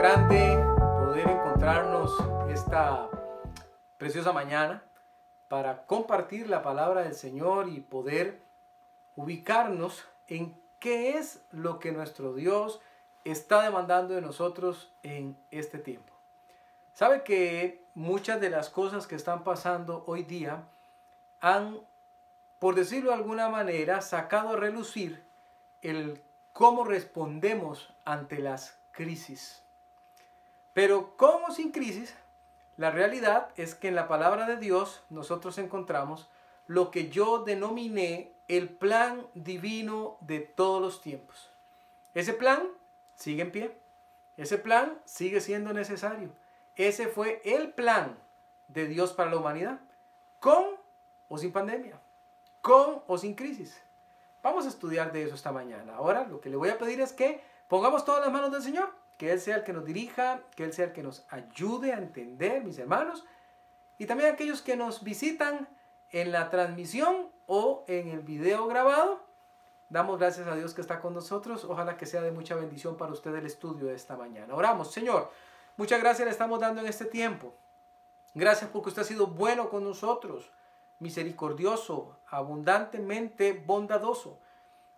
grande poder encontrarnos esta preciosa mañana para compartir la palabra del Señor y poder ubicarnos en qué es lo que nuestro Dios está demandando de nosotros en este tiempo. Sabe que muchas de las cosas que están pasando hoy día han, por decirlo de alguna manera, sacado a relucir el cómo respondemos ante las crisis. Pero con o sin crisis, la realidad es que en la palabra de Dios nosotros encontramos lo que yo denominé el plan divino de todos los tiempos. Ese plan sigue en pie. Ese plan sigue siendo necesario. Ese fue el plan de Dios para la humanidad, con o sin pandemia, con o sin crisis. Vamos a estudiar de eso esta mañana. Ahora lo que le voy a pedir es que pongamos todas las manos del Señor, que Él sea el que nos dirija, que Él sea el que nos ayude a entender, mis hermanos, y también aquellos que nos visitan en la transmisión o en el video grabado. Damos gracias a Dios que está con nosotros. Ojalá que sea de mucha bendición para usted el estudio de esta mañana. Oramos. Señor, muchas gracias le estamos dando en este tiempo. Gracias porque usted ha sido bueno con nosotros, misericordioso, abundantemente bondadoso.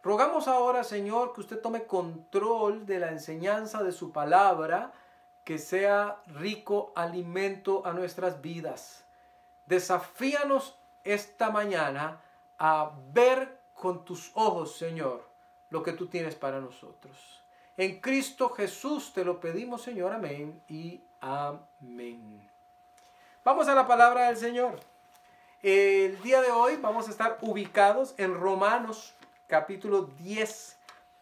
Rogamos ahora, Señor, que usted tome control de la enseñanza de su palabra, que sea rico alimento a nuestras vidas. Desafíanos esta mañana a ver con tus ojos, Señor, lo que tú tienes para nosotros. En Cristo Jesús te lo pedimos, Señor. Amén y amén. Vamos a la palabra del Señor. El día de hoy vamos a estar ubicados en Romanos capítulo 10.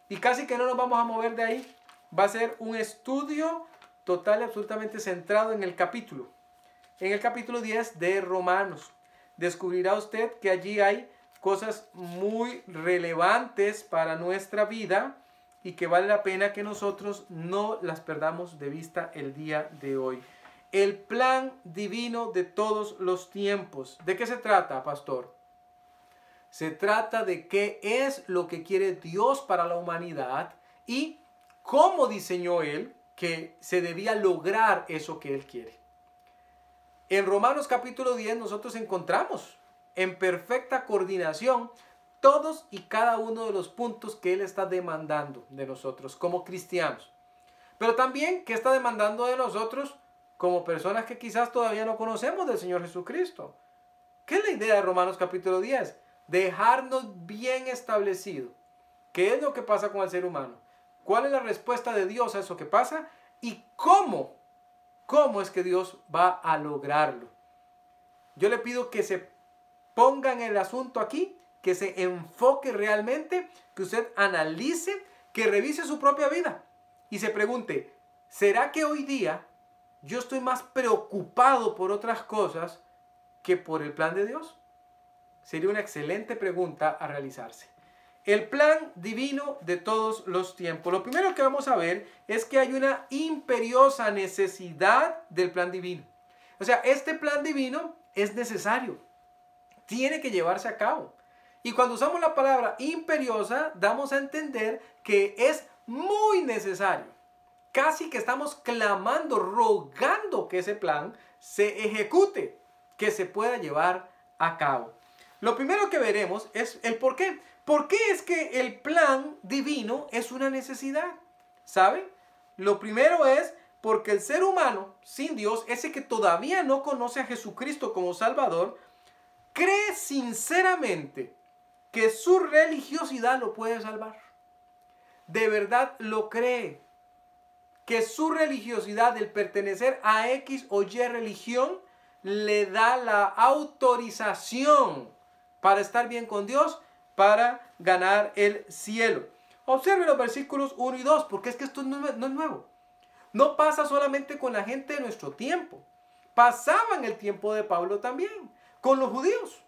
Y casi que no nos vamos a mover de ahí. Va a ser un estudio total y absolutamente centrado en el capítulo. En el capítulo 10 de Romanos. Descubrirá usted que allí hay cosas muy relevantes para nuestra vida y que vale la pena que nosotros no las perdamos de vista el día de hoy. El plan divino de todos los tiempos. ¿De qué se trata, pastor? Se trata de qué es lo que quiere Dios para la humanidad y cómo diseñó Él que se debía lograr eso que Él quiere. En Romanos capítulo 10 nosotros encontramos en perfecta coordinación todos y cada uno de los puntos que Él está demandando de nosotros como cristianos. Pero también que está demandando de nosotros como personas que quizás todavía no conocemos del Señor Jesucristo. ¿Qué es la idea de Romanos capítulo 10? Dejarnos bien establecido qué es lo que pasa con el ser humano, cuál es la respuesta de Dios a eso que pasa y cómo es que Dios va a lograrlo. Yo le pido que se ponga en el asunto aquí, que se enfoque realmente, que usted analice, que revise su propia vida y se pregunte, ¿será que hoy día yo estoy más preocupado por otras cosas que por el plan de Dios? Sería una excelente pregunta a realizarse. El plan divino de todos los tiempos. Lo primero que vamos a ver es que hay una imperiosa necesidad del plan divino. O sea, este plan divino es necesario. Tiene que llevarse a cabo. Y cuando usamos la palabra imperiosa, damos a entender que es muy necesario. Casi que estamos clamando, rogando que ese plan se ejecute, que se pueda llevar a cabo. Lo primero que veremos es el por qué. ¿Por qué es que el plan divino es una necesidad? ¿Sabe? Lo primero es porque el ser humano sin Dios, ese que todavía no conoce a Jesucristo como Salvador, cree sinceramente que su religiosidad lo puede salvar. De verdad lo cree. Que su religiosidad, el pertenecer a X o Y religión, le da la autorización para estar bien con Dios, para ganar el cielo. Observe los versículos 1 y 2, porque es que esto no es nuevo. No pasa solamente con la gente de nuestro tiempo. Pasaba en el tiempo de Pablo también, con los judíos.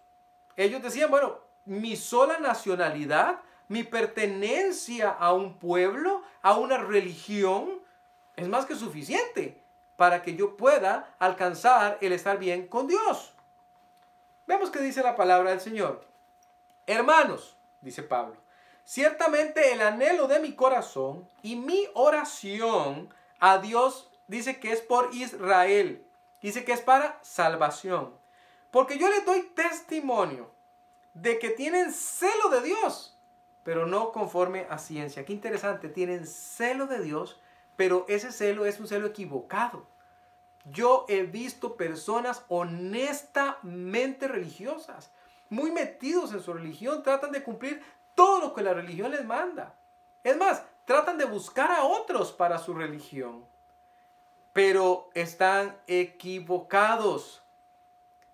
Ellos decían, bueno, mi sola nacionalidad, mi pertenencia a un pueblo, a una religión, es más que suficiente para que yo pueda alcanzar el estar bien con Dios. Vemos que dice la palabra del Señor. Hermanos, dice Pablo, ciertamente el anhelo de mi corazón y mi oración a Dios dice que es por Israel. Dice que es para salvación. Porque yo les doy testimonio de que tienen celo de Dios, pero no conforme a ciencia. Qué interesante, tienen celo de Dios, pero ese celo es un celo equivocado. Yo he visto personas honestamente religiosas, muy metidos en su religión, tratan de cumplir todo lo que la religión les manda. Es más, tratan de buscar a otros para su religión, pero están equivocados.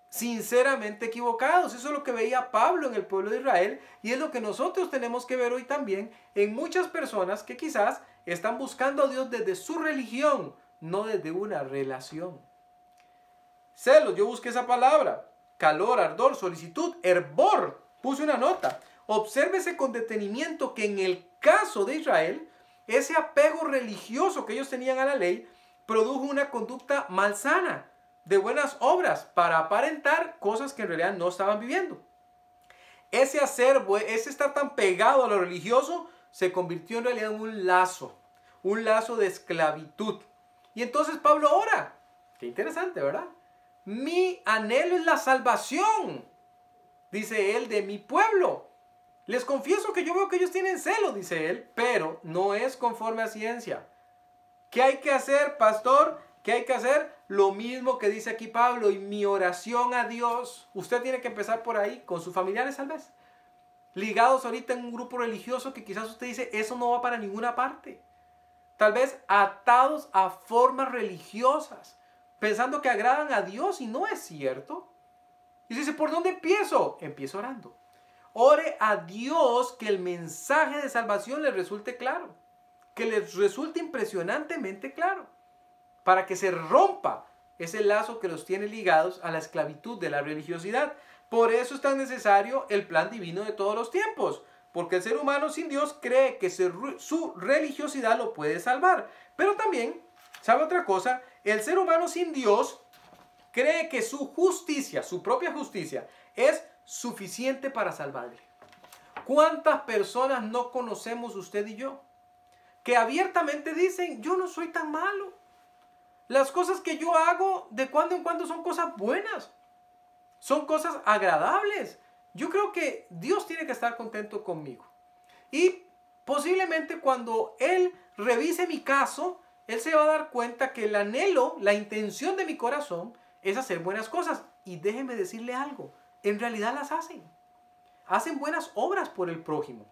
Sinceramente equivocados. Eso es lo que veía Pablo en el pueblo de Israel y es lo que nosotros tenemos que ver hoy también en muchas personas que quizás están buscando a Dios desde su religión, no desde una relación. Celos, yo busqué esa palabra. Calor, ardor, solicitud, hervor. Puse una nota. Obsérvese con detenimiento que en el caso de Israel, ese apego religioso que ellos tenían a la ley produjo una conducta malsana, de buenas obras, para aparentar cosas que en realidad no estaban viviendo. Ese estar tan pegado a lo religioso, se convirtió en realidad en un lazo de esclavitud. Y entonces Pablo ora. Qué interesante, ¿verdad? Mi anhelo es la salvación, dice él, de mi pueblo. Les confieso que yo veo que ellos tienen celo, dice él, pero no es conforme a ciencia. ¿Qué hay que hacer, pastor? ¿Qué hay que hacer? Lo mismo que dice aquí Pablo, y mi oración a Dios. Usted tiene que empezar por ahí, con sus familiares tal vez. Ligados ahorita en un grupo religioso que quizás usted dice, eso no va para ninguna parte. Tal vez atados a formas religiosas, pensando que agradan a Dios y no es cierto. Y dice, ¿por dónde empiezo? Empiezo orando. Ore a Dios que el mensaje de salvación les resulte claro, que les resulte impresionantemente claro, para que se rompa ese lazo que los tiene ligados a la esclavitud de la religiosidad. Por eso es tan necesario el plan divino de todos los tiempos, porque el ser humano sin Dios cree que su religiosidad lo puede salvar. Pero también, ¿sabe otra cosa? El ser humano sin Dios cree que su justicia, su propia justicia, es suficiente para salvarle. ¿Cuántas personas no conocemos usted y yo que abiertamente dicen, yo no soy tan malo? Las cosas que yo hago de cuando en cuando son cosas buenas, son cosas agradables. Yo creo que Dios tiene que estar contento conmigo. Y posiblemente cuando Él revise mi caso, Él se va a dar cuenta que el anhelo, la intención de mi corazón es hacer buenas cosas. Y déjeme decirle algo, en realidad las hacen. Hacen buenas obras por el prójimo.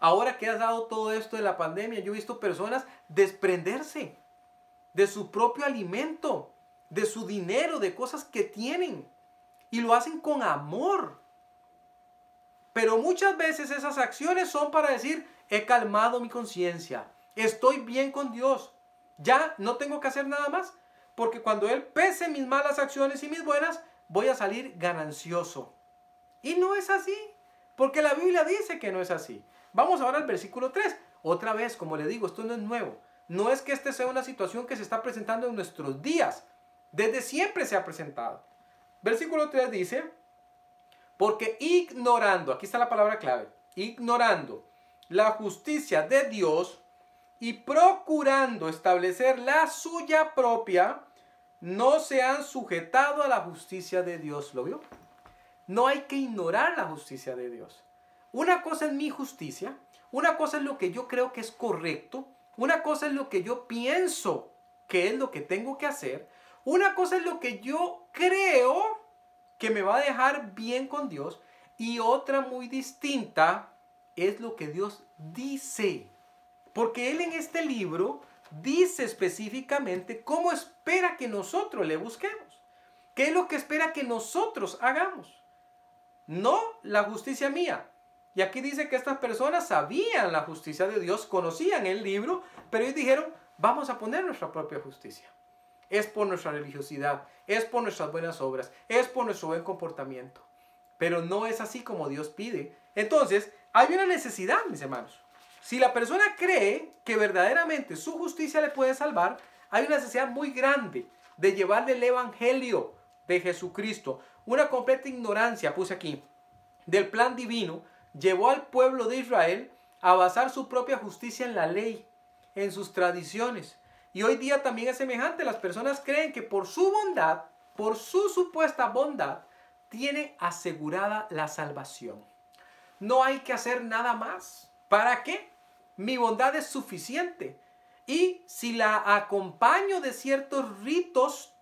Ahora que has dado todo esto de la pandemia, yo he visto personas desprenderse de su propio alimento, de su dinero, de cosas que tienen. Y lo hacen con amor. Pero muchas veces esas acciones son para decir, he calmado mi conciencia, estoy bien con Dios, ya no tengo que hacer nada más, porque cuando Él pese mis malas acciones y mis buenas, voy a salir ganancioso. Y no es así, porque la Biblia dice que no es así. Vamos ahora al versículo 3. Otra vez, como le digo, esto no es nuevo. No es que esta sea una situación que se está presentando en nuestros días. Desde siempre se ha presentado. Versículo 3 dice, porque ignorando, aquí está la palabra clave, ignorando la justicia de Dios y procurando establecer la suya propia, no se han sujetado a la justicia de Dios. ¿Lo vio? No hay que ignorar la justicia de Dios. Una cosa es mi justicia, una cosa es lo que yo creo que es correcto, una cosa es lo que yo pienso que es lo que tengo que hacer, una cosa es lo que yo creo que me va a dejar bien con Dios y otra muy distinta es lo que Dios dice. Porque Él en este libro dice específicamente cómo espera que nosotros le busquemos. ¿Qué es lo que espera que nosotros hagamos? No la justicia mía. Y aquí dice que estas personas sabían la justicia de Dios, conocían el libro, pero ellos dijeron, vamos a poner nuestra propia justicia. Es por nuestra religiosidad, es por nuestras buenas obras, es por nuestro buen comportamiento. Pero no es así como Dios pide. Entonces, hay una necesidad, mis hermanos. Si la persona cree que verdaderamente su justicia le puede salvar, hay una necesidad muy grande de llevarle el evangelio de Jesucristo. Una completa ignorancia, puse aquí, del plan divino, llevó al pueblo de Israel a basar su propia justicia en la ley, en sus tradiciones, Y hoy día también es semejante. Las personas creen que por su bondad, por su supuesta bondad, tienen asegurada la salvación. No hay que hacer nada más. ¿Para qué? Mi bondad es suficiente. Y si la acompaño de ciertos ritos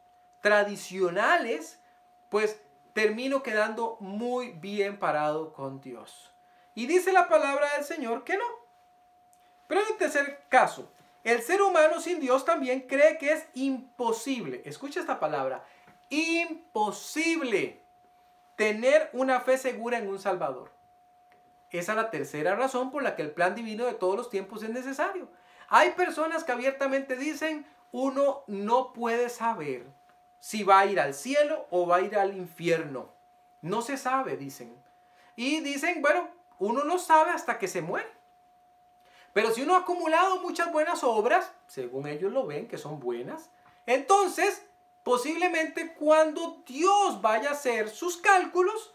tradicionales, pues termino quedando muy bien parado con Dios. Y dice la palabra del Señor que no. Pero en el tercer caso, el ser humano sin Dios también cree que es imposible. Escucha esta palabra. Imposible tener una fe segura en un Salvador. Esa es la tercera razón por la que el plan divino de todos los tiempos es necesario. Hay personas que abiertamente dicen, uno no puede saber si va a ir al cielo o va a ir al infierno. No se sabe, dicen. Y dicen, bueno, uno no sabe hasta que se muere. Pero si uno ha acumulado muchas buenas obras, según ellos lo ven, que son buenas, entonces, posiblemente cuando Dios vaya a hacer sus cálculos,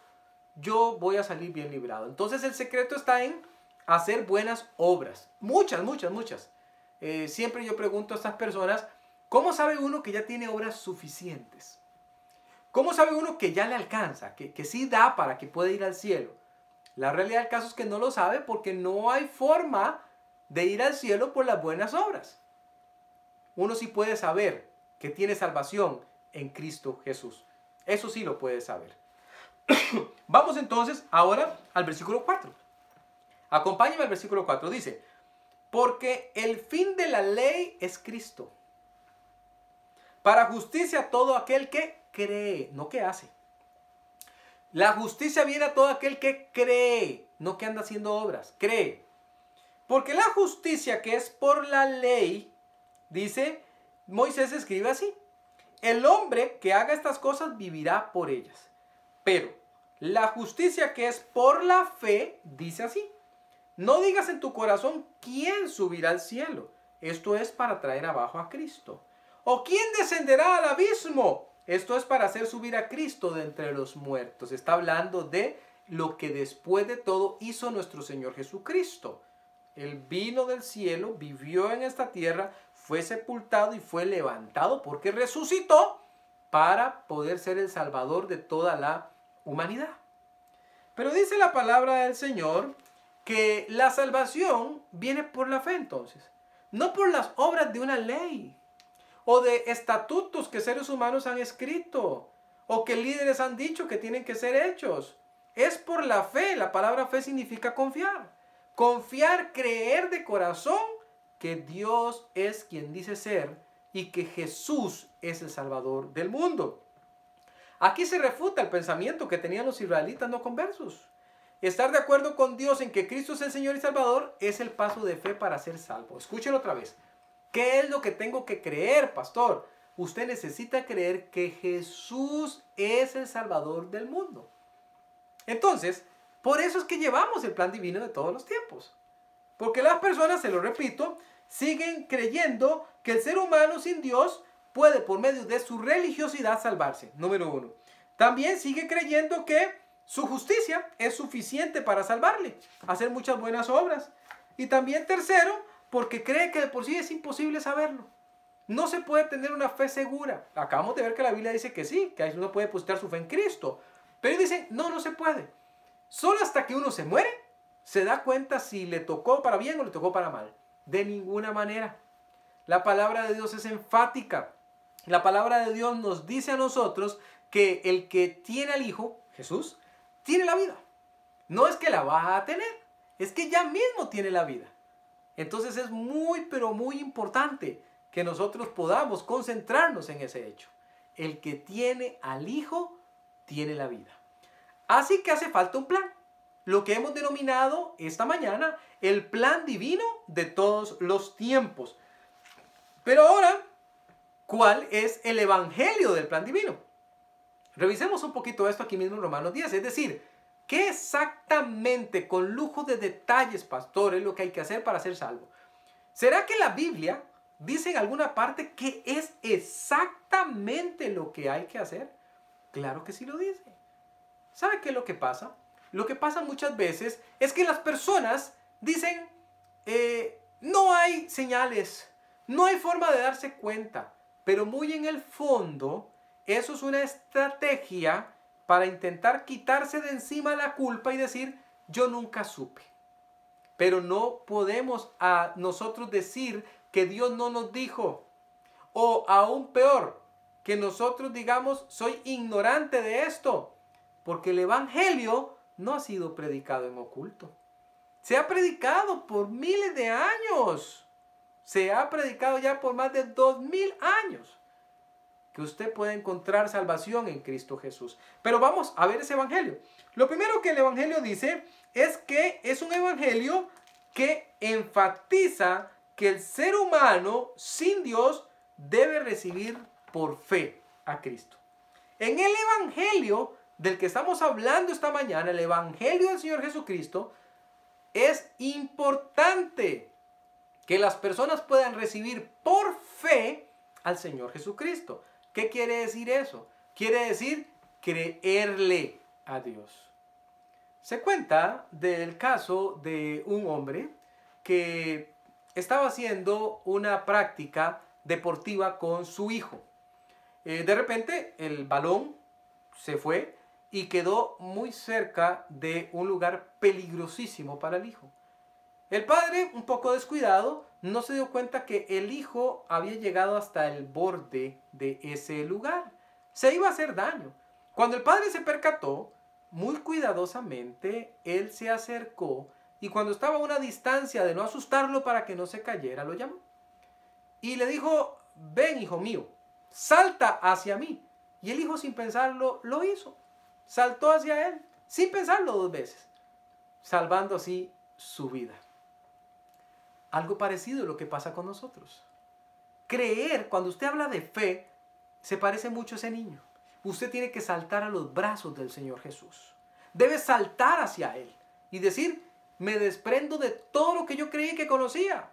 yo voy a salir bien librado. Entonces el secreto está en hacer buenas obras. Muchas. Siempre yo pregunto a estas personas, ¿cómo sabe uno que ya tiene obras suficientes? ¿Cómo sabe uno que ya le alcanza? Que sí da para que pueda ir al cielo. La realidad del caso es que no lo sabe porque no hay forma de ir al cielo por las buenas obras. Uno sí puede saber que tiene salvación en Cristo Jesús. Eso sí lo puede saber. Vamos entonces ahora al versículo 4. Acompáñame al versículo 4. Dice, porque el fin de la ley es Cristo, para justicia a todo aquel que cree, no que hace. La justicia viene a todo aquel que cree, no que anda haciendo obras, cree. Porque la justicia que es por la ley, dice, Moisés escribe así, el hombre que haga estas cosas vivirá por ellas. Pero la justicia que es por la fe, dice así, no digas en tu corazón quién subirá al cielo. Esto es para traer abajo a Cristo. O quién descenderá al abismo. Esto es para hacer subir a Cristo de entre los muertos. Está hablando de lo que después de todo hizo nuestro Señor Jesucristo. Él vino del cielo, vivió en esta tierra, fue sepultado y fue levantado porque resucitó para poder ser el Salvador de toda la humanidad. Pero dice la palabra del Señor que la salvación viene por la fe entonces, no por las obras de una ley o de estatutos que seres humanos han escrito o que líderes han dicho que tienen que ser hechos. Es por la fe. La palabra fe significa confiar. Confiar, creer de corazón que Dios es quien dice ser y que Jesús es el Salvador del mundo. Aquí se refuta el pensamiento que tenían los israelitas no conversos. Estar de acuerdo con Dios en que Cristo es el Señor y Salvador es el paso de fe para ser salvo. Escúchelo otra vez. ¿Qué es lo que tengo que creer, pastor? Usted necesita creer que Jesús es el Salvador del mundo. Entonces, por eso es que llevamos el plan divino de todos los tiempos. Porque las personas, se lo repito, siguen creyendo que el ser humano sin Dios puede por medio de su religiosidad salvarse. Número 1. También sigue creyendo que su justicia es suficiente para salvarle, hacer muchas buenas obras. Y también tercero, porque cree que de por sí es imposible saberlo. No se puede tener una fe segura. Acabamos de ver que la Biblia dice que sí, que uno puede depositar su fe en Cristo. Pero dicen, no se puede. Solo hasta que uno se muere, se da cuenta si le tocó para bien o le tocó para mal. De ninguna manera. La palabra de Dios es enfática. La palabra de Dios nos dice a nosotros que el que tiene al Hijo, Jesús, tiene la vida. No es que la va a tener, es que ya mismo tiene la vida. Entonces es muy, pero muy importante que nosotros podamos concentrarnos en ese hecho. El que tiene al Hijo, tiene la vida. Así que hace falta un plan. Lo que hemos denominado esta mañana el plan divino de todos los tiempos. Pero ahora, ¿cuál es el evangelio del plan divino? Revisemos un poquito esto aquí mismo en Romanos 10. Es decir, ¿qué exactamente, con lujo de detalles, pastor, es lo que hay que hacer para ser salvo? ¿Será que la Biblia dice en alguna parte qué es exactamente lo que hay que hacer? Claro que sí lo dice. ¿Sabe qué es lo que pasa? Lo que pasa muchas veces es que las personas dicen, no hay señales, No hay forma de darse cuenta, pero muy en el fondo, eso es una estrategia para intentar quitarse de encima la culpa y decir, yo nunca supe. Pero no podemos a nosotros decir que Dios no nos dijo. O aún peor, que nosotros digamos, soy ignorante de esto. Porque el Evangelio no ha sido predicado en oculto. Se ha predicado por miles de años. Se ha predicado ya por más de 2000 años. Que usted puede encontrar salvación en Cristo Jesús. Pero vamos a ver ese Evangelio. Lo primero que el Evangelio dice es que es un Evangelio que enfatiza que el ser humano sin Dios debe recibir por fe a Cristo. En el Evangelio del que estamos hablando esta mañana, el Evangelio del Señor Jesucristo, es importante que las personas puedan recibir por fe al Señor Jesucristo. ¿Qué quiere decir eso? Quiere decir creerle a Dios. Se cuenta del caso de un hombre que estaba haciendo una práctica deportiva con su hijo. De repente el balón se fue y quedó muy cerca de un lugar peligrosísimo para el hijo. El padre, un poco descuidado, no se dio cuenta que el hijo había llegado hasta el borde de ese lugar. Se iba a hacer daño. Cuando el padre se percató, muy cuidadosamente, él se acercó y cuando estaba a una distancia de no asustarlo para que no se cayera, lo llamó. Y le dijo, ven hijo mío, salta hacia mí. Y el hijo sin pensarlo lo hizo. Saltó hacia él, sin pensarlo 2 veces, salvando así su vida. Algo parecido a lo que pasa con nosotros. Creer, cuando usted habla de fe, se parece mucho a ese niño. Usted tiene que saltar a los brazos del Señor Jesús. Debe saltar hacia Él y decir, me desprendo de todo lo que yo creí que conocía.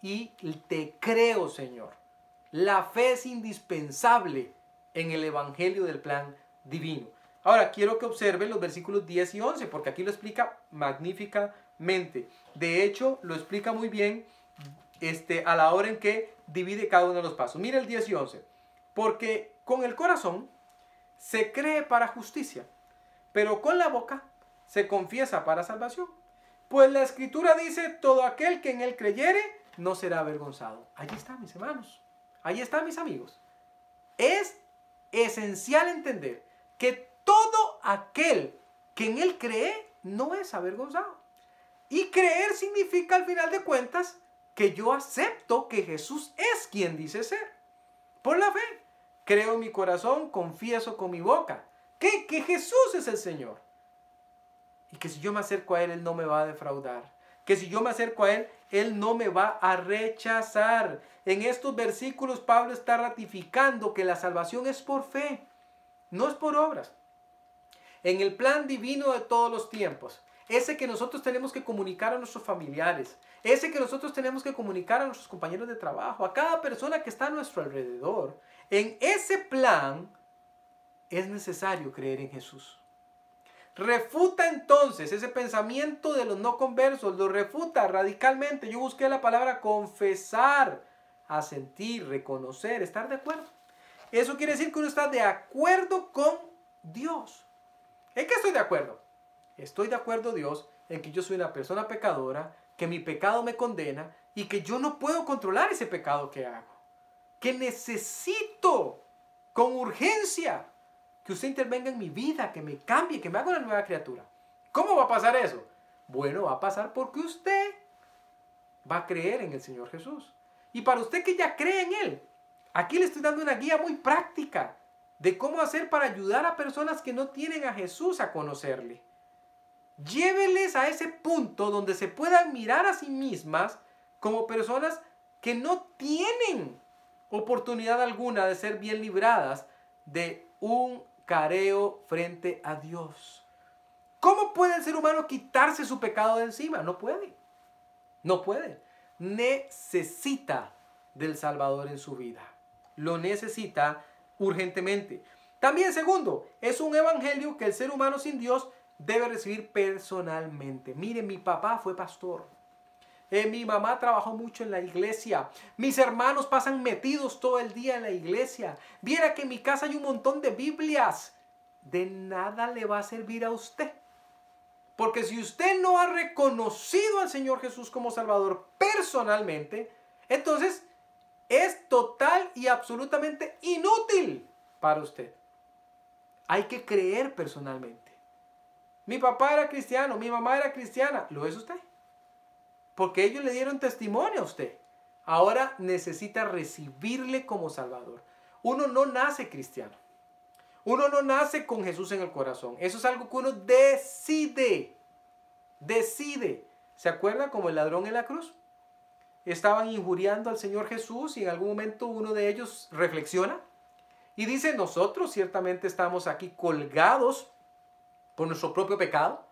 Y te creo, Señor. La fe es indispensable en el Evangelio del plan divino. Ahora, quiero que observen los versículos 10 y 11, porque aquí lo explica magníficamente. De hecho, lo explica muy bien a la hora en que divide cada uno de los pasos. Mira el 10 y 11. Porque con el corazón se cree para justicia, pero con la boca se confiesa para salvación. Pues la Escritura dice, todo aquel que en él creyere no será avergonzado. Allí está, mis hermanos. Allí está, mis amigos. Es esencial entender que todo aquel que en él cree no es avergonzado. Y creer significa al final de cuentas que yo acepto que Jesús es quien dice ser. Por la fe. Creo en mi corazón, confieso con mi boca que Jesús es el Señor. Y que si yo me acerco a Él, Él no me va a defraudar. Que si yo me acerco a Él, Él no me va a rechazar. En estos versículos Pablo está ratificando que la salvación es por fe, no es por obras. En el plan divino de todos los tiempos, ese que nosotros tenemos que comunicar a nuestros familiares, ese que nosotros tenemos que comunicar a nuestros compañeros de trabajo, a cada persona que está a nuestro alrededor, en ese plan es necesario creer en Jesús. Refuta entonces ese pensamiento de los no conversos, lo refuta radicalmente. Yo busqué la palabra confesar, asentir, reconocer, estar de acuerdo. Eso quiere decir que uno está de acuerdo con Dios. ¿En qué estoy de acuerdo? Estoy de acuerdo, Dios, en que yo soy una persona pecadora, que mi pecado me condena y que yo no puedo controlar ese pecado que hago. Que necesito con urgencia que usted intervenga en mi vida, que me cambie, que me haga una nueva criatura. ¿Cómo va a pasar eso? Bueno, va a pasar porque usted va a creer en el Señor Jesús. Y para usted que ya cree en Él, aquí le estoy dando una guía muy práctica de cómo hacer para ayudar a personas que no tienen a Jesús a conocerle. Lléveles a ese punto donde se puedan mirar a sí mismas como personas que no tienen oportunidad alguna de ser bien libradas de un careo frente a Dios. ¿Cómo puede el ser humano quitarse su pecado de encima? No puede. No puede. Necesita del Salvador en su vida. Lo necesita urgentemente. También, segundo, es un evangelio que el ser humano sin Dios debe recibir personalmente. Mire, mi papá fue pastor. Mi mamá trabajó mucho en la iglesia. Mis hermanos pasan metidos todo el día en la iglesia. Viera que en mi casa hay un montón de Biblias. De nada le va a servir a usted. Porque si usted no ha reconocido al Señor Jesús como Salvador personalmente, entonces es total y absolutamente inútil para usted. Hay que creer personalmente. Mi papá era cristiano, mi mamá era cristiana. ¿Lo es usted? Porque ellos le dieron testimonio a usted. Ahora necesita recibirle como Salvador. Uno no nace cristiano. Uno no nace con Jesús en el corazón. Eso es algo que uno decide. Decide. ¿Se acuerda como el ladrón en la cruz? Estaban injuriando al Señor Jesús y en algún momento uno de ellos reflexiona y dice, nosotros ciertamente estamos aquí colgados por nuestro propio pecado,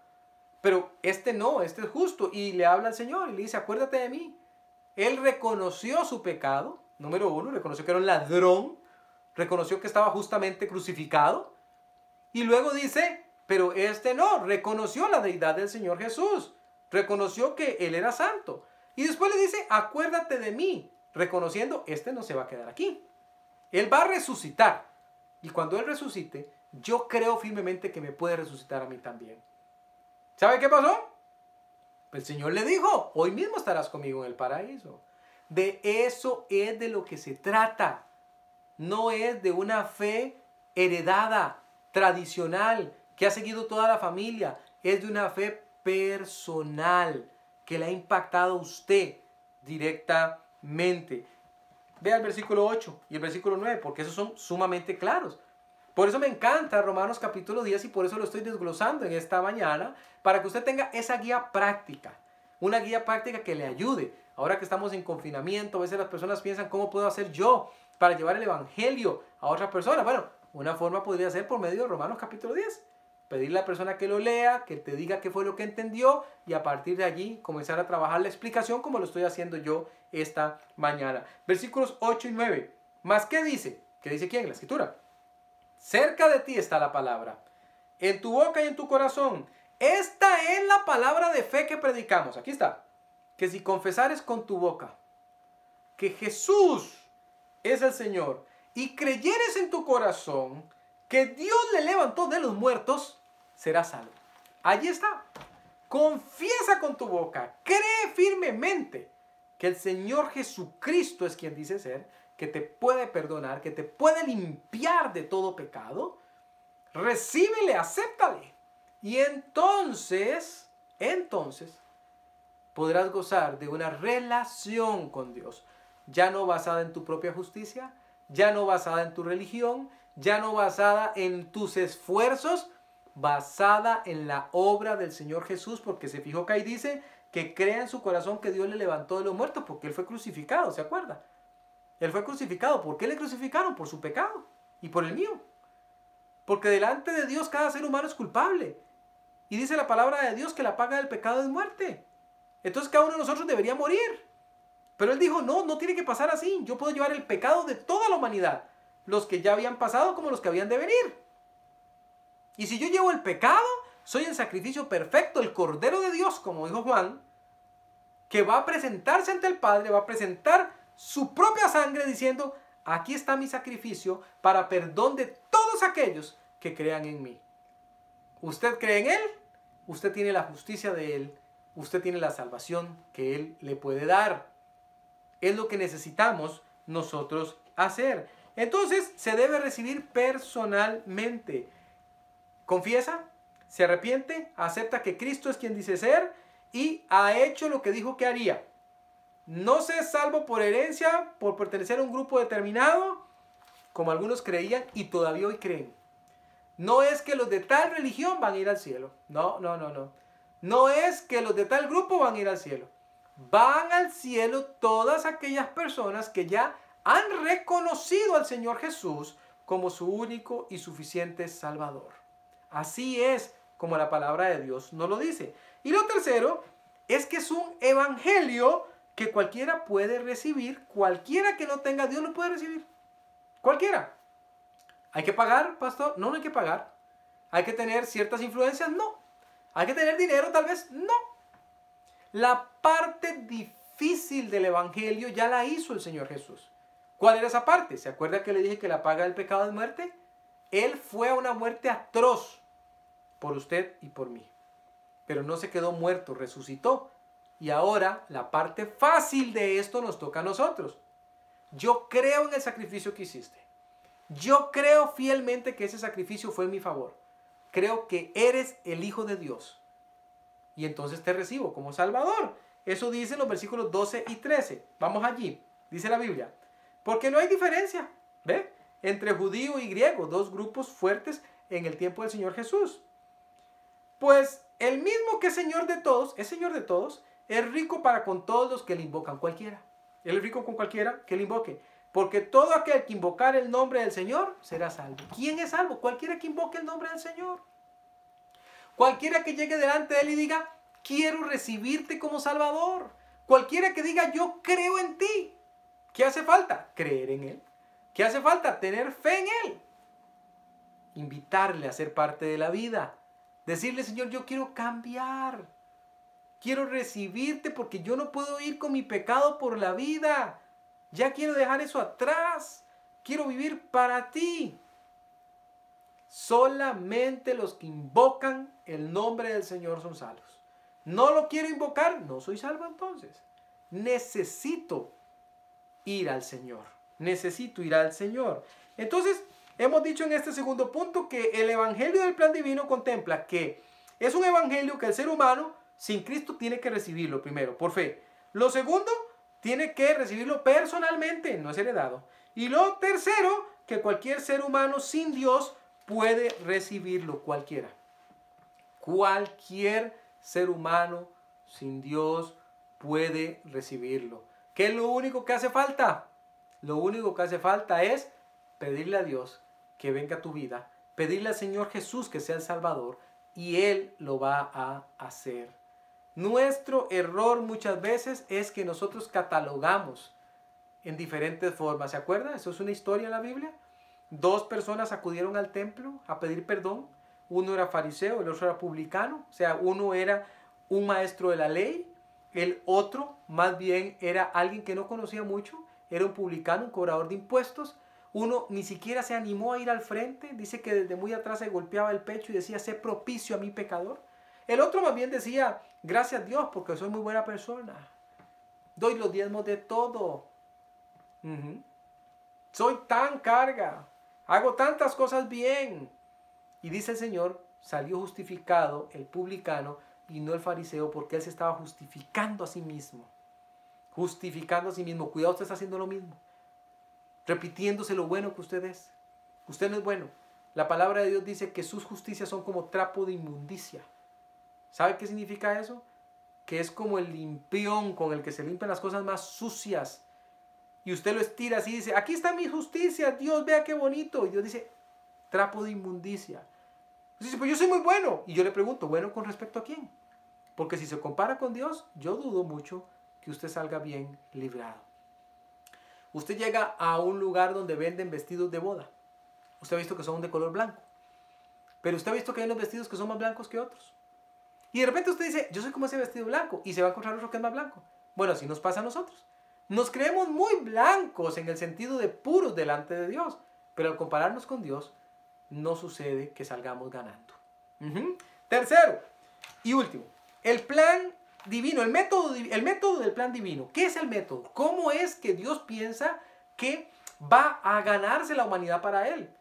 pero este no, este es justo. Y le habla al Señor y le dice, acuérdate de mí. Él reconoció su pecado, número uno, reconoció que era un ladrón, reconoció que estaba justamente crucificado. Y luego dice, pero este no, reconoció la deidad del Señor Jesús, reconoció que Él era santo. Y después le dice, acuérdate de mí, reconociendo, este no se va a quedar aquí. Él va a resucitar. Y cuando Él resucite, yo creo firmemente que me puede resucitar a mí también. ¿Sabe qué pasó? El Señor le dijo, hoy mismo estarás conmigo en el paraíso. De eso es de lo que se trata. No es de una fe heredada, tradicional, que ha seguido toda la familia. Es de una fe personal que le ha impactado a usted directamente. Vea el versículo 8 y el versículo 9, porque esos son sumamente claros. Por eso me encanta Romanos capítulo 10 y por eso lo estoy desglosando en esta mañana, para que usted tenga esa guía práctica, una guía práctica que le ayude. Ahora que estamos en confinamiento, a veces las personas piensan, ¿cómo puedo hacer yo para llevar el evangelio a otras personas? Bueno, una forma podría ser por medio de Romanos capítulo 10. Pedirle a la persona que lo lea, que te diga qué fue lo que entendió y a partir de allí comenzar a trabajar la explicación como lo estoy haciendo yo esta mañana. Versículos 8 y 9. ¿Más qué dice? ¿Qué dice quién? La Escritura. Cerca de ti está la palabra, en tu boca y en tu corazón. Esta es la palabra de fe que predicamos. Aquí está. Que si confesares con tu boca que Jesús es el Señor y creyeres en tu corazón que Dios le levantó de los muertos, serás salvo. Allí está. Confiesa con tu boca, cree firmemente que el Señor Jesucristo es quien dice ser, que te puede perdonar, que te puede limpiar de todo pecado. Recíbele, acéptale. Y entonces podrás gozar de una relación con Dios. Ya no basada en tu propia justicia, ya no basada en tu religión, ya no basada en tus esfuerzos, basada en la obra del Señor Jesús, porque se fijó que ahí dice que crea en su corazón que Dios le levantó de los muertos, porque Él fue crucificado, ¿se acuerda? Él fue crucificado. ¿Por qué le crucificaron? Por su pecado y por el mío. Porque delante de Dios cada ser humano es culpable. Y dice la palabra de Dios que la paga del pecado es muerte. Entonces cada uno de nosotros debería morir. Pero Él dijo, no, no tiene que pasar así. Yo puedo llevar el pecado de toda la humanidad. Los que ya habían pasado como los que habían de venir. Y si yo llevo el pecado, soy el sacrificio perfecto, el Cordero de Dios, como dijo Juan, que va a presentarse ante el Padre, va a presentar su propia sangre diciendo, aquí está mi sacrificio para perdón de todos aquellos que crean en mí. Usted cree en Él, usted tiene la justicia de Él, usted tiene la salvación que Él le puede dar. Es lo que necesitamos nosotros hacer. Entonces se debe recibir personalmente. Confiesa, se arrepiente, acepta que Cristo es quien dice ser y ha hecho lo que dijo que haría. No se es salvo por herencia, por pertenecer a un grupo determinado, como algunos creían y todavía hoy creen. No es que los de tal religión van a ir al cielo. No. No es que los de tal grupo van a ir al cielo. Van al cielo todas aquellas personas que ya han reconocido al Señor Jesús como su único y suficiente Salvador. Así es como la palabra de Dios nos lo dice. Y lo tercero es que es un evangelio que cualquiera puede recibir. Cualquiera que no tenga a Dios lo puede recibir. Cualquiera. ¿Hay que pagar, pastor? No, no hay que pagar. ¿Hay que tener ciertas influencias? No. ¿Hay que tener dinero tal vez? No. La parte difícil del Evangelio ya la hizo el Señor Jesús. ¿Cuál era esa parte? ¿Se acuerda que le dije que la paga del pecado es muerte? Él fue a una muerte atroz por usted y por mí. Pero no se quedó muerto, resucitó. Y ahora la parte fácil de esto nos toca a nosotros. Yo creo en el sacrificio que hiciste. Yo creo fielmente que ese sacrificio fue en mi favor. Creo que eres el Hijo de Dios. Y entonces te recibo como Salvador. Eso dice en los versículos 12 y 13. Vamos allí. Dice la Biblia. Porque no hay diferencia, ¿ve? Entre judío y griego, dos grupos fuertes en el tiempo del Señor Jesús. Pues el mismo que es Señor de todos, es rico para con todos los que le invocan, cualquiera. Él es rico con cualquiera que le invoque. Porque todo aquel que invocar el nombre del Señor será salvo. ¿Quién es salvo? Cualquiera que invoque el nombre del Señor. Cualquiera que llegue delante de Él y diga, quiero recibirte como Salvador. Cualquiera que diga, yo creo en ti. ¿Qué hace falta? Creer en Él. ¿Qué hace falta? Tener fe en Él. Invitarle a ser parte de la vida. Decirle, Señor, yo quiero cambiar. Quiero recibirte porque yo no puedo ir con mi pecado por la vida. Ya quiero dejar eso atrás. Quiero vivir para ti. Solamente los que invocan el nombre del Señor son salvos. No lo quiero invocar, no soy salvo entonces. Necesito ir al Señor. Necesito ir al Señor. Entonces, hemos dicho en este segundo punto que el evangelio del plan divino contempla que es un evangelio que el ser humano sin Cristo tiene que recibirlo primero, por fe. Lo segundo, tiene que recibirlo personalmente, no es heredado. Y lo tercero, que cualquier ser humano sin Dios puede recibirlo, cualquiera. Cualquier ser humano sin Dios puede recibirlo. ¿Qué es lo único que hace falta? Lo único que hace falta es pedirle a Dios que venga a tu vida, pedirle al Señor Jesús que sea el Salvador y Él lo va a hacer. Nuestro error muchas veces es que nosotros catalogamos en diferentes formas. ¿Se acuerdan? Eso es una historia en la Biblia. Dos personas acudieron al templo a pedir perdón. Uno era fariseo, el otro era publicano. O sea, uno era un maestro de la ley. El otro más bien era alguien que no conocía mucho. Era un publicano, un cobrador de impuestos. Uno ni siquiera se animó a ir al frente. Dice que desde muy atrás se golpeaba el pecho y decía, sé propicio a mi pecador. El otro más bien decía, gracias a Dios porque soy muy buena persona. Doy los diezmos de todo. Soy tan carga. Hago tantas cosas bien. Y dice el Señor, salió justificado el publicano y no el fariseo porque él se estaba justificando a sí mismo. Justificando a sí mismo. Cuidado, usted está haciendo lo mismo. Repitiéndose lo bueno que usted es. Usted no es bueno. La palabra de Dios dice que sus justicias son como trapo de inmundicia. ¿Sabe qué significa eso? Que es como el limpión con el que se limpian las cosas más sucias. Y usted lo estira así y dice, aquí está mi justicia, Dios, vea qué bonito. Y Dios dice, trapo de inmundicia. Usted dice, pues yo soy muy bueno. Y yo le pregunto, ¿bueno con respecto a quién? Porque si se compara con Dios, yo dudo mucho que usted salga bien librado. Usted llega a un lugar donde venden vestidos de boda. Usted ha visto que son de color blanco. Pero usted ha visto que hay unos vestidos que son más blancos que otros. Y de repente usted dice, yo soy como ese vestido blanco. Y se va a encontrar otro que es más blanco. Bueno, así nos pasa a nosotros. Nos creemos muy blancos en el sentido de puros delante de Dios. Pero al compararnos con Dios, no sucede que salgamos ganando. Tercero y último, el plan divino, el método del plan divino. ¿Qué es el método? ¿Cómo es que Dios piensa que va a ganarse la humanidad para Él?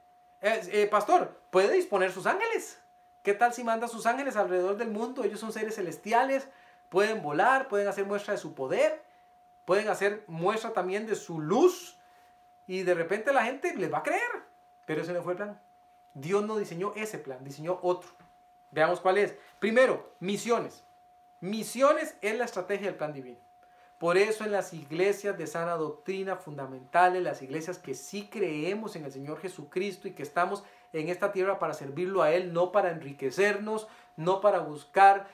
Pastor, ¿puede disponer sus ángeles? ¿Qué tal si manda sus ángeles alrededor del mundo? Ellos son seres celestiales, pueden volar, pueden hacer muestra de su poder, pueden hacer muestra también de su luz y de repente la gente les va a creer. Pero ese no fue el plan. Dios no diseñó ese plan, diseñó otro. Veamos cuál es. Primero, misiones. Misiones es la estrategia del plan divino. Por eso en las iglesias de sana doctrina fundamentales, las iglesias que sí creemos en el Señor Jesucristo y que estamos en esta tierra para servirlo a Él, no para enriquecernos, no para buscar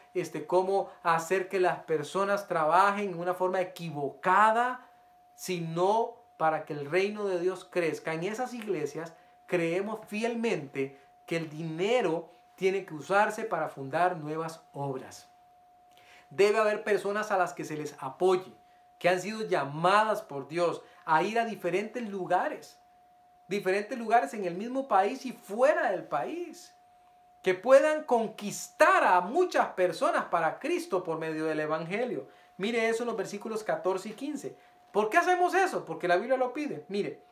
cómo hacer que las personas trabajen en una forma equivocada, sino para que el reino de Dios crezca. En esas iglesias creemos fielmente que el dinero tiene que usarse para fundar nuevas obras. Debe haber personas a las que se les apoye, que han sido llamadas por Dios a ir a diferentes lugares en el mismo país y fuera del país, que puedan conquistar a muchas personas para Cristo por medio del Evangelio. Mire eso en los versículos 14 y 15. ¿Por qué hacemos eso? Porque la Biblia lo pide. Mire,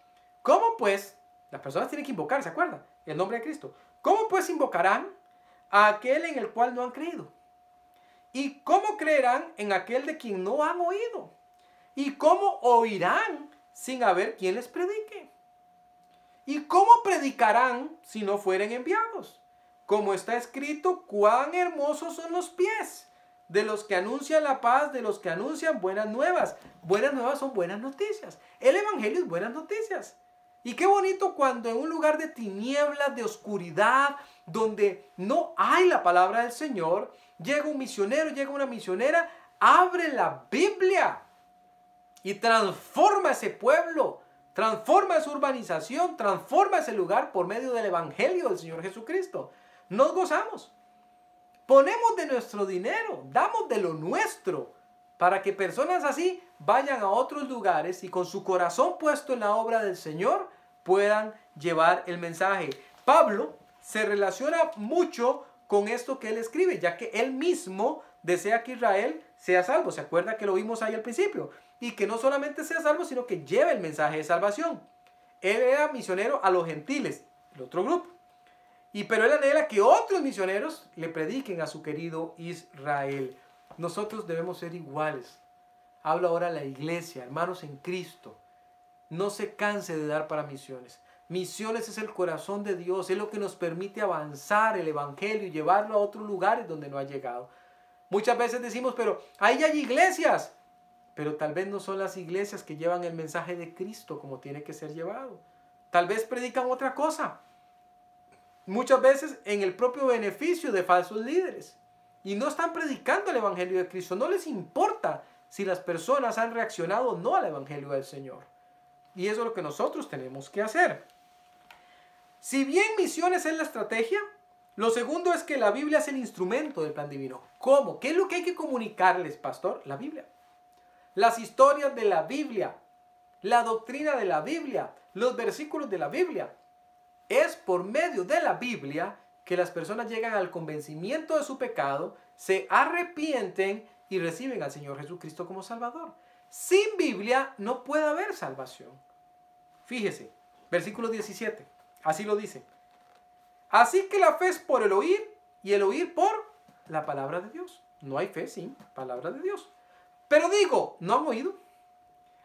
¿cómo pues? Las personas tienen que invocar, ¿se acuerdan? El nombre de Cristo. ¿Cómo pues invocarán a aquel en el cual no han creído? ¿Y cómo creerán en aquel de quien no han oído? ¿Y cómo oirán sin haber quien les predique? ¿Y cómo predicarán si no fueren enviados? Como está escrito, cuán hermosos son los pies de los que anuncian la paz, de los que anuncian buenas nuevas. Buenas nuevas son buenas noticias. El Evangelio es buenas noticias. Y qué bonito cuando en un lugar de tinieblas, de oscuridad, donde no hay la palabra del Señor, llega un misionero, llega una misionera, abre la Biblia y transforma ese pueblo, transforma esa urbanización, transforma ese lugar por medio del Evangelio del Señor Jesucristo. Nos gozamos. Ponemos de nuestro dinero, damos de lo nuestro, para que personas así vayan a otros lugares y con su corazón puesto en la obra del Señor puedan llevar el mensaje. Pablo se relaciona mucho con esto que él escribe, ya que él mismo desea que Israel sea salvo. ¿Se acuerda que lo vimos ahí al principio? Y que no solamente sea salvo, sino que lleve el mensaje de salvación. Él era misionero a los gentiles, el otro grupo. Pero él anhela que otros misioneros le prediquen a su querido Israel. Nosotros debemos ser iguales. Habla ahora la iglesia, hermanos en Cristo. No se canse de dar para misiones. Misiones es el corazón de Dios, es lo que nos permite avanzar el Evangelio y llevarlo a otros lugares donde no ha llegado. Muchas veces decimos, pero ahí hay iglesias. Pero tal vez no son las iglesias que llevan el mensaje de Cristo como tiene que ser llevado. Tal vez predican otra cosa. Muchas veces en el propio beneficio de falsos líderes. Y no están predicando el Evangelio de Cristo. No les importa si las personas han reaccionado o no al Evangelio del Señor. Y eso es lo que nosotros tenemos que hacer. Si bien misiones es la estrategia, lo segundo es que la Biblia es el instrumento del plan divino. ¿Cómo? ¿Qué es lo que hay que comunicarles, pastor? La Biblia. Las historias de la Biblia. La doctrina de la Biblia. Los versículos de la Biblia. Es por medio de la Biblia que las personas llegan al convencimiento de su pecado, se arrepienten y reciben al Señor Jesucristo como Salvador. Sin Biblia no puede haber salvación. Fíjese, versículo 17, así lo dice. Así que la fe es por el oír y el oír por la palabra de Dios. No hay fe sin palabra de Dios. Pero digo, ¿no han oído?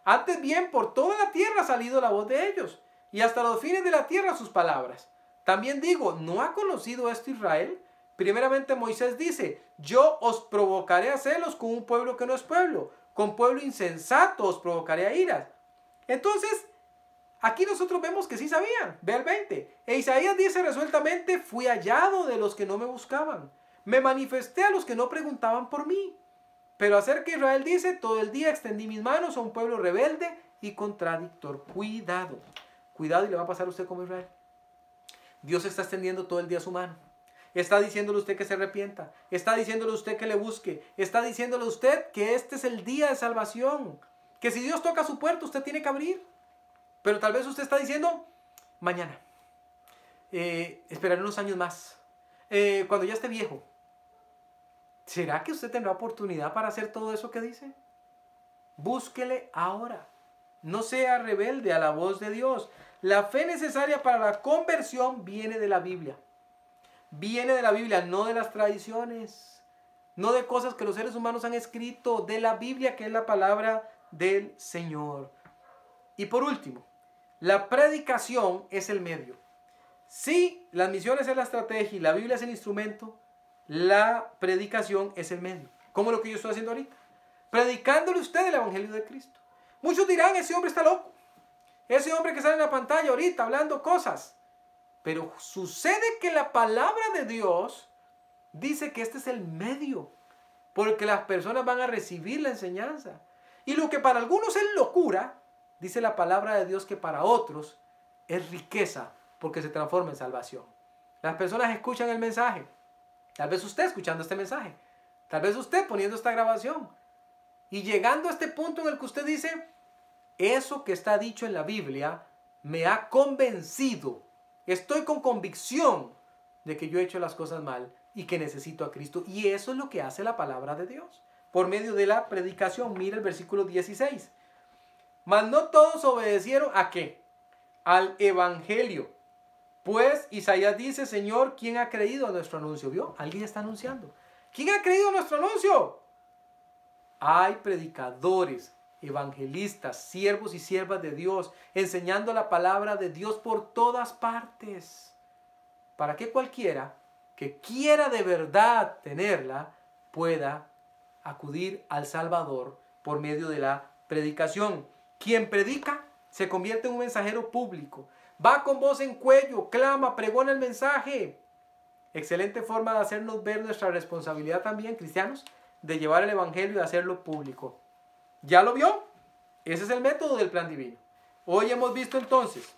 Antes bien, por toda la tierra ha salido la voz de ellos, y hasta los fines de la tierra sus palabras. También digo, ¿no ha conocido esto Israel? Primeramente Moisés dice, yo os provocaré a celos con un pueblo que no es pueblo, con pueblo insensato os provocaré a iras. Entonces, aquí nosotros vemos que sí sabían. Ve el 20. E Isaías dice resueltamente, fui hallado de los que no me buscaban. Me manifesté a los que no preguntaban por mí. Pero acerca de Israel dice, todo el día extendí mis manos a un pueblo rebelde y contradictor. Cuidado. Cuidado y le va a pasar a usted como Israel. Dios está extendiendo todo el día su mano. Está diciéndole a usted que se arrepienta. Está diciéndole a usted que le busque. Está diciéndole a usted que este es el día de salvación. Que si Dios toca su puerta, usted tiene que abrir. Pero tal vez usted está diciendo, mañana. Esperaré unos años más. Cuando ya esté viejo. ¿Será que usted tendrá oportunidad para hacer todo eso que dice? Búsquele ahora. No sea rebelde a la voz de Dios. La fe necesaria para la conversión viene de la Biblia. Viene de la Biblia, no de las tradiciones. No de cosas que los seres humanos han escrito. De la Biblia, que es la palabra del Señor. Y por último, la predicación es el medio. Si las misiones es la estrategia y la Biblia es el instrumento, la predicación es el medio. Como lo que yo estoy haciendo ahorita. Predicándole a usted el Evangelio de Cristo. Muchos dirán, ese hombre está loco. Ese hombre que sale en la pantalla ahorita hablando cosas. Pero sucede que la palabra de Dios dice que este es el medio. Porque las personas van a recibir la enseñanza. Y lo que para algunos es locura, dice la palabra de Dios que para otros es riqueza. Porque se transforma en salvación. Las personas escuchan el mensaje. Tal vez usted escuchando este mensaje. Tal vez usted poniendo esta grabación y llegando a este punto en el que usted dice, eso que está dicho en la Biblia me ha convencido. Estoy con convicción de que yo he hecho las cosas mal y que necesito a Cristo. Y eso es lo que hace la palabra de Dios. Por medio de la predicación. Mira el versículo 16. Mas no todos obedecieron ¿a qué? Al evangelio. Pues Isaías dice, Señor, ¿quién ha creído a nuestro anuncio? ¿Vio? Alguien está anunciando. ¿Quién ha creído a nuestro anuncio? Hay predicadores, evangelistas, siervos y siervas de Dios, enseñando la palabra de Dios por todas partes. Para que cualquiera que quiera de verdad tenerla, pueda acudir al Salvador por medio de la predicación. Quien predica se convierte en un mensajero público. Va con voz en cuello, clama, pregona el mensaje. Excelente forma de hacernos ver nuestra responsabilidad también, cristianos, de llevar el evangelio y de hacerlo público. ¿Ya lo vio? Ese es el método del plan divino. Hoy hemos visto entonces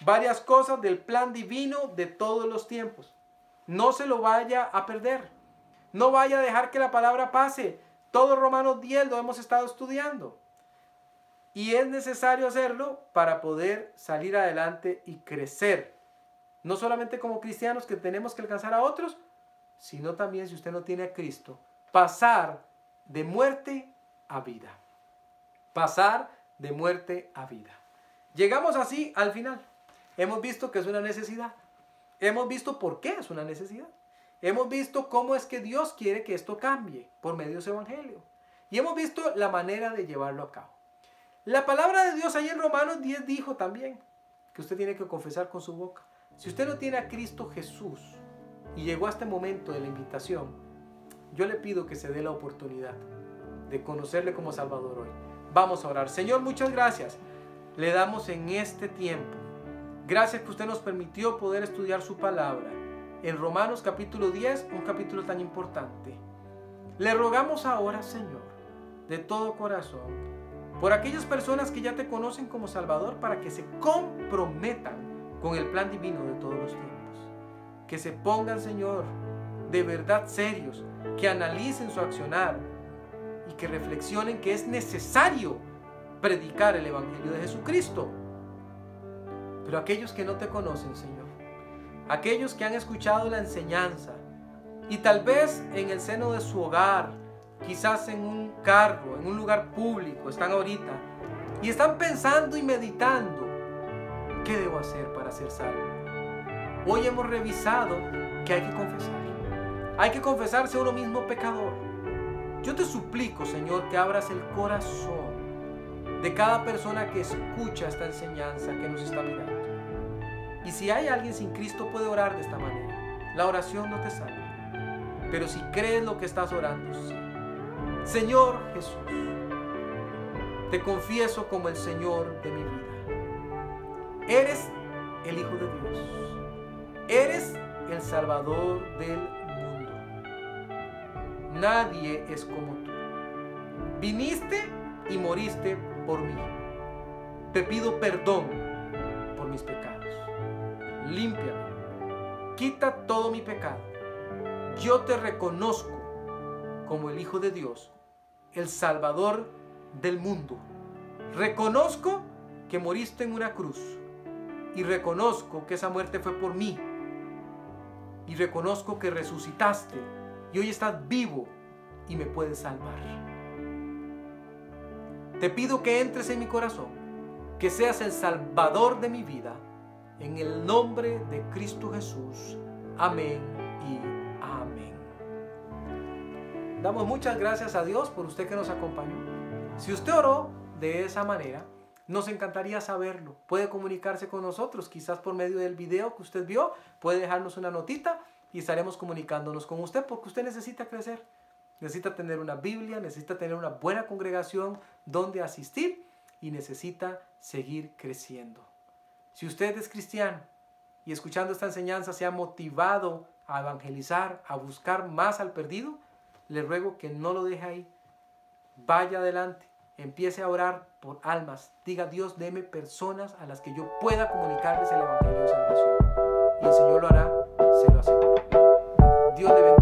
varias cosas del plan divino de todos los tiempos. No se lo vaya a perder. No vaya a dejar que la palabra pase. Todo Romanos 10 lo hemos estado estudiando. Y es necesario hacerlo para poder salir adelante y crecer. No solamente como cristianos que tenemos que alcanzar a otros, sino también, si usted no tiene a Cristo, pasar de muerte a vida. Pasar de muerte a vida. Llegamos así al final. Hemos visto que es una necesidad. Hemos visto por qué es una necesidad. Hemos visto cómo es que Dios quiere que esto cambie por medio de su evangelio. Y hemos visto la manera de llevarlo a cabo. La palabra de Dios ahí en Romanos 10 dijo también que usted tiene que confesar con su boca. Si usted no tiene a Cristo Jesús y llegó a este momento de la invitación, yo le pido que se dé la oportunidad de conocerle como Salvador hoy. Vamos a orar. Señor, muchas gracias. Le damos en este tiempo. Gracias que usted nos permitió poder estudiar su palabra. En Romanos capítulo 10, un capítulo tan importante. Le rogamos ahora, Señor, de todo corazón, por aquellas personas que ya te conocen como Salvador, para que se comprometan con el plan divino de todos los tiempos. Que se pongan, Señor, de verdad serios, que analicen su accionar y que reflexionen que es necesario predicar el Evangelio de Jesucristo. Pero aquellos que no te conocen, Señor, aquellos que han escuchado la enseñanza y tal vez en el seno de su hogar, quizás en un carro, en un lugar público, están ahorita y están pensando y meditando, ¿qué debo hacer para ser salvo? Hoy hemos revisado que hay que confesar. Hay que confesarse a uno mismo pecador. Yo te suplico, Señor, que abras el corazón de cada persona que escucha esta enseñanza, que nos está mirando. Y si hay alguien sin Cristo, puede orar de esta manera. La oración no te salva. Pero si crees lo que estás orando, sí. Señor Jesús, te confieso como el Señor de mi vida. Eres el Hijo de Dios. Eres el Salvador del mundo. Nadie es como tú. Viniste y moriste por mí. Te pido perdón por mis pecados. Límpiame. Quita todo mi pecado. Yo te reconozco como el Hijo de Dios, el Salvador del mundo. Reconozco que moriste en una cruz y reconozco que esa muerte fue por mí. Y reconozco que resucitaste y hoy estás vivo y me puedes salvar. Te pido que entres en mi corazón, que seas el Salvador de mi vida, en el nombre de Cristo Jesús. Amén y amén. Damos muchas gracias a Dios por usted que nos acompañó. Si usted oró de esa manera, nos encantaría saberlo. Puede comunicarse con nosotros, quizás por medio del video que usted vio. Puede dejarnos una notita y estaremos comunicándonos con usted, porque usted necesita crecer. Necesita tener una Biblia, necesita tener una buena congregación donde asistir y necesita seguir creciendo. Si usted es cristiano y escuchando esta enseñanza se ha motivado a evangelizar, a buscar más al perdido, le ruego que no lo deje ahí. Vaya adelante, empiece a orar por almas. Diga: Dios, deme personas a las que yo pueda comunicarles el evangelio de salvación. Y el Señor lo hará, se lo aseguro. Dios le bendiga.